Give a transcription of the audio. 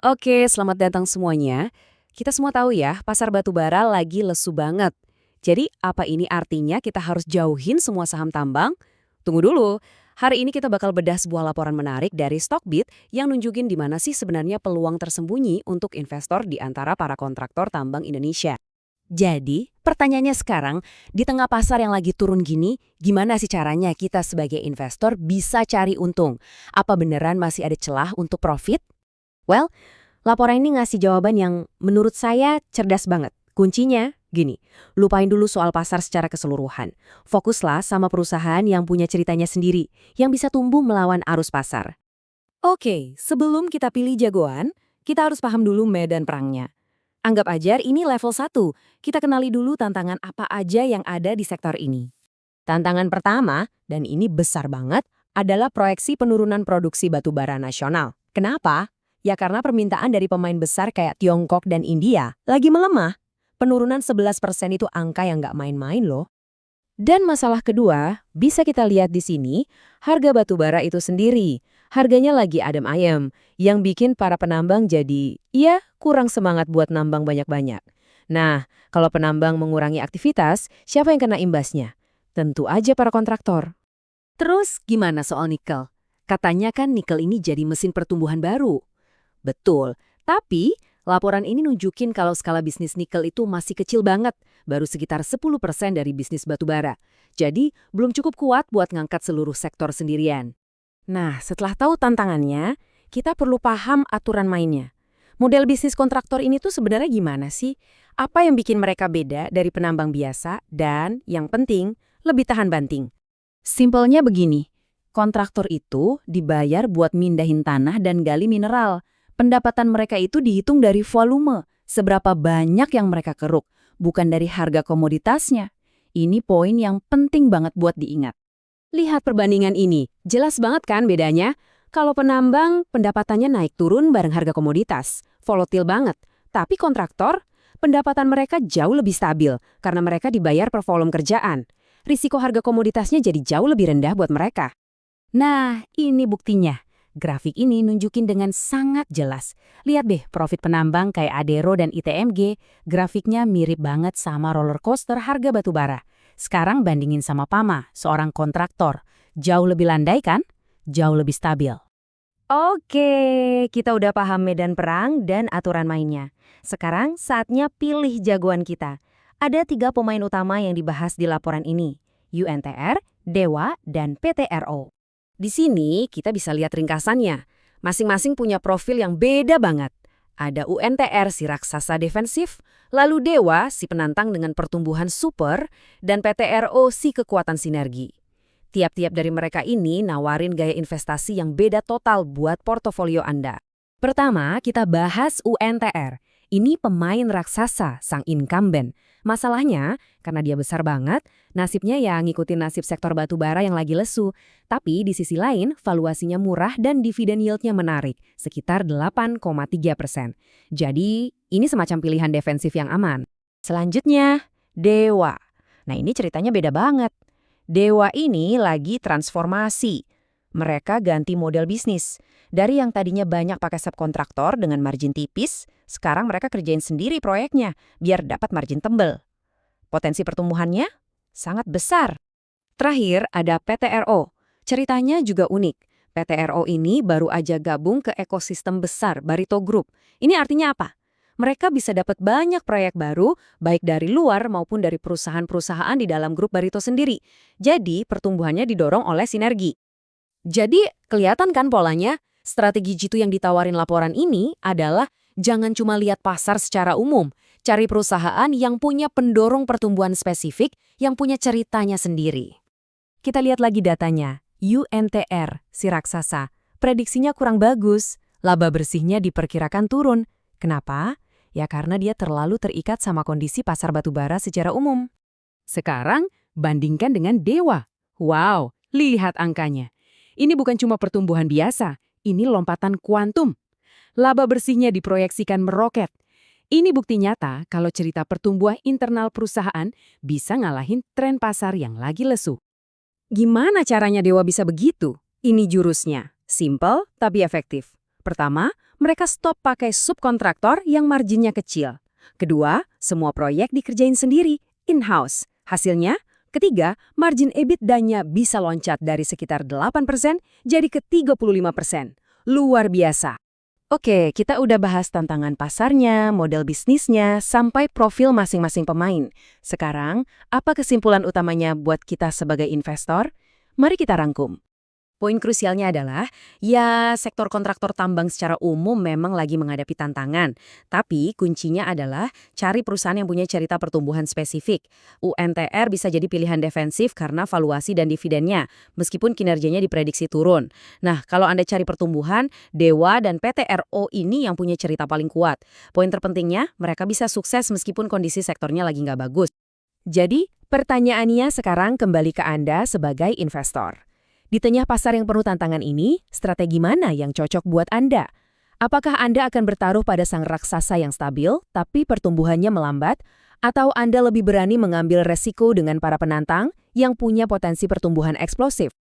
Oke, selamat datang semuanya. Kita semua tahu ya, pasar batubara lagi lesu banget. Jadi, apa ini artinya kita harus jauhin semua saham tambang? Tunggu dulu. Hari ini kita bakal bedah sebuah laporan menarik dari Stockbit yang nunjukin di mana sih sebenarnya peluang tersembunyi untuk investor di antara para kontraktor tambang Indonesia. Jadi, pertanyaannya sekarang, di tengah pasar yang lagi turun gini, gimana sih caranya kita sebagai investor bisa cari untung? Apa beneran masih ada celah untuk profit? Well, laporan ini ngasih jawaban yang menurut saya cerdas banget. Kuncinya gini, lupain dulu soal pasar secara keseluruhan. Fokuslah sama perusahaan yang punya ceritanya sendiri, yang bisa tumbuh melawan arus pasar. Oke, sebelum kita pilih jagoan, kita harus paham dulu medan perangnya. Anggap aja ini level 1. Kita kenali dulu tantangan apa aja yang ada di sektor ini. Tantangan pertama, dan ini besar banget, adalah proyeksi penurunan produksi batubara nasional. Kenapa? Ya karena permintaan dari pemain besar kayak Tiongkok dan India lagi melemah. Penurunan 11% itu angka yang nggak main-main loh. Dan masalah kedua, bisa kita lihat di sini, harga batubara itu sendiri. Harganya lagi adem ayem, yang bikin para penambang jadi, ya kurang semangat buat nambang banyak-banyak. Nah, kalau penambang mengurangi aktivitas, siapa yang kena imbasnya? Tentu aja para kontraktor. Terus gimana soal nikel? Katanya kan nikel ini jadi mesin pertumbuhan baru. Betul, tapi laporan ini nunjukin kalau skala bisnis nikel itu masih kecil banget, baru sekitar 10% dari bisnis batubara. Jadi, belum cukup kuat buat ngangkat seluruh sektor sendirian. Nah, setelah tahu tantangannya, kita perlu paham aturan mainnya. Model bisnis kontraktor ini tuh sebenarnya gimana sih? Apa yang bikin mereka beda dari penambang biasa dan, yang penting, lebih tahan banting? Simpelnya begini, kontraktor itu dibayar buat mindahin tanah dan gali mineral. Pendapatan mereka itu dihitung dari volume, seberapa banyak yang mereka keruk, bukan dari harga komoditasnya. Ini poin yang penting banget buat diingat. Lihat perbandingan ini, jelas banget kan bedanya? Kalau penambang, pendapatannya naik turun bareng harga komoditas, volatil banget. Tapi kontraktor, pendapatan mereka jauh lebih stabil karena mereka dibayar per volume kerjaan. Risiko harga komoditasnya jadi jauh lebih rendah buat mereka. Nah, ini buktinya. Grafik ini nunjukin dengan sangat jelas. Lihat deh profit penambang kayak Adero dan ITMG, grafiknya mirip banget sama roller coaster harga batubara. Sekarang bandingin sama Pama, seorang kontraktor. Jauh lebih landai kan? Jauh lebih stabil. Oke, kita udah paham medan perang dan aturan mainnya. Sekarang saatnya pilih jagoan kita. Ada 3 pemain utama yang dibahas di laporan ini, UNTR, Dewa, dan PTRO. Di sini kita bisa lihat ringkasannya. Masing-masing punya profil yang beda banget. Ada UNTR si raksasa defensif, lalu Dewa si penantang dengan pertumbuhan super, dan PTRO si kekuatan sinergi. Tiap-tiap dari mereka ini nawarin gaya investasi yang beda total buat portofolio Anda. Pertama, kita bahas UNTR. Ini pemain raksasa, sang incumbent. Masalahnya, karena dia besar banget, nasibnya ya ngikutin nasib sektor batubara yang lagi lesu. Tapi di sisi lain, valuasinya murah dan dividen yieldnya menarik, sekitar 8,3%. Jadi, ini semacam pilihan defensif yang aman. Selanjutnya, Dewa. Nah ini ceritanya beda banget. Dewa ini lagi transformasi. Mereka ganti model bisnis. Dari yang tadinya banyak pakai subkontraktor dengan margin tipis, sekarang mereka kerjain sendiri proyeknya biar dapat margin tembel. Potensi pertumbuhannya sangat besar. Terakhir ada PTRO. Ceritanya juga unik. PTRO ini baru aja gabung ke ekosistem besar Barito Group. Ini artinya apa? Mereka bisa dapat banyak proyek baru, baik dari luar maupun dari perusahaan-perusahaan di dalam grup Barito sendiri. Jadi, pertumbuhannya didorong oleh sinergi. Jadi, kelihatan kan polanya? Strategi jitu yang ditawarin laporan ini adalah jangan cuma lihat pasar secara umum, cari perusahaan yang punya pendorong pertumbuhan spesifik, yang punya ceritanya sendiri. Kita lihat lagi datanya. UNTR, si raksasa, prediksinya kurang bagus. Laba bersihnya diperkirakan turun. Kenapa? Ya karena dia terlalu terikat sama kondisi pasar batubara secara umum. Sekarang, bandingkan dengan Dewa. Wow, lihat angkanya. Ini bukan cuma pertumbuhan biasa, ini lompatan kuantum. Laba bersihnya diproyeksikan meroket. Ini bukti nyata kalau cerita pertumbuhan internal perusahaan bisa ngalahin tren pasar yang lagi lesu. Gimana caranya Dewa bisa begitu? Ini jurusnya, simple tapi efektif. Pertama, mereka stop pakai subkontraktor yang marginnya kecil. Kedua, semua proyek dikerjain sendiri, in-house. Hasilnya, ketiga, margin EBITDA-nya bisa loncat dari sekitar 8% jadi ke 35%. Luar biasa. Oke, kita udah bahas tantangan pasarnya, model bisnisnya, sampai profil masing-masing pemain. Sekarang, apa kesimpulan utamanya buat kita sebagai investor? Mari kita rangkum. Poin krusialnya adalah, ya sektor kontraktor tambang secara umum memang lagi menghadapi tantangan. Tapi kuncinya adalah cari perusahaan yang punya cerita pertumbuhan spesifik. UNTR bisa jadi pilihan defensif karena valuasi dan dividennya, meskipun kinerjanya diprediksi turun. Nah, kalau Anda cari pertumbuhan, Dewa dan PTRO ini yang punya cerita paling kuat. Poin terpentingnya, mereka bisa sukses meskipun kondisi sektornya lagi nggak bagus. Jadi, pertanyaannya sekarang kembali ke Anda sebagai investor. Di tengah pasar yang penuh tantangan ini, strategi mana yang cocok buat Anda? Apakah Anda akan bertaruh pada sang raksasa yang stabil, tapi pertumbuhannya melambat? Atau Anda lebih berani mengambil resiko dengan para penantang yang punya potensi pertumbuhan eksplosif?